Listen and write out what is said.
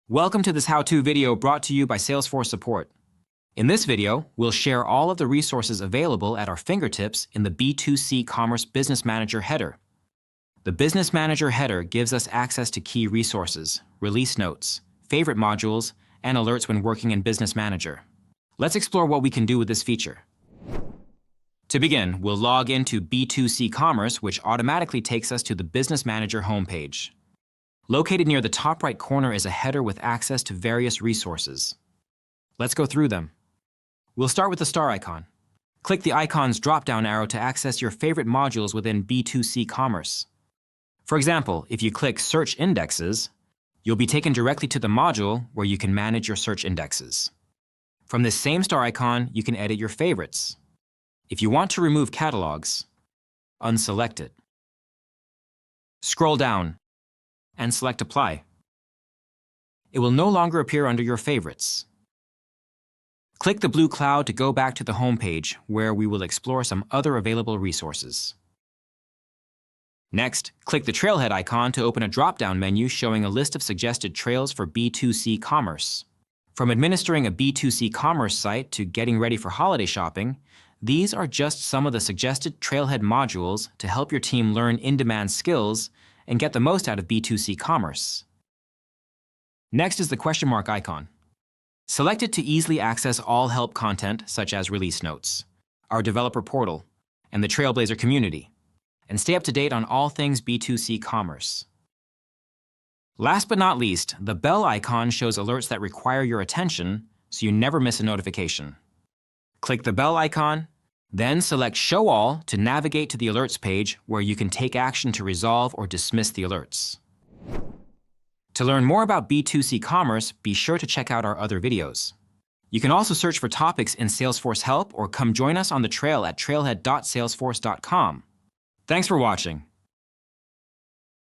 Welcome to this how-to video brought to you by Salesforce Support. In this video, we'll share all of the resources available at our fingertips in the B2C Commerce Business Manager header. The Business Manager header gives us access to key resources, release notes, favorite modules, and alerts when working in Business Manager. Let's explore what we can do with this feature. To begin, we'll log into B2C Commerce, which automatically takes us to the Business Manager homepage. Located near the top right corner is a header with access to various resources. Let's go through them. We'll start with the star icon. Click the icon's drop-down arrow to access your favorite modules within B2C Commerce. For example, if you click Search Indexes, you'll be taken directly to the module where you can manage your search indexes. From this same star icon, you can edit your favorites. If you want to remove catalogs, unselect it. Scroll down and select Apply. It will no longer appear under your favorites. Click the blue cloud to go back to the home page, where we will explore some other available resources. Next, click the Trailhead icon to open a drop-down menu showing a list of suggested trails for B2C commerce. From administering a B2C commerce site to getting ready for holiday shopping, these are just some of the suggested Trailhead modules to help your team learn in-demand skills and get the most out of B2C commerce. Next is the question mark icon. Select it to easily access all help content such as release notes, our developer portal, and the Trailblazer community, and stay up to date on all things B2C commerce. Last but not least, the bell icon shows alerts that require your attention so you never miss a notification. Click the bell icon, then select Show All to navigate to the alerts page where you can take action to resolve or dismiss the alerts. To learn more about B2C commerce, be sure to check out our other videos. You can also search for topics in Salesforce Help or come join us on the trail at trailhead.salesforce.com. Thanks for watching.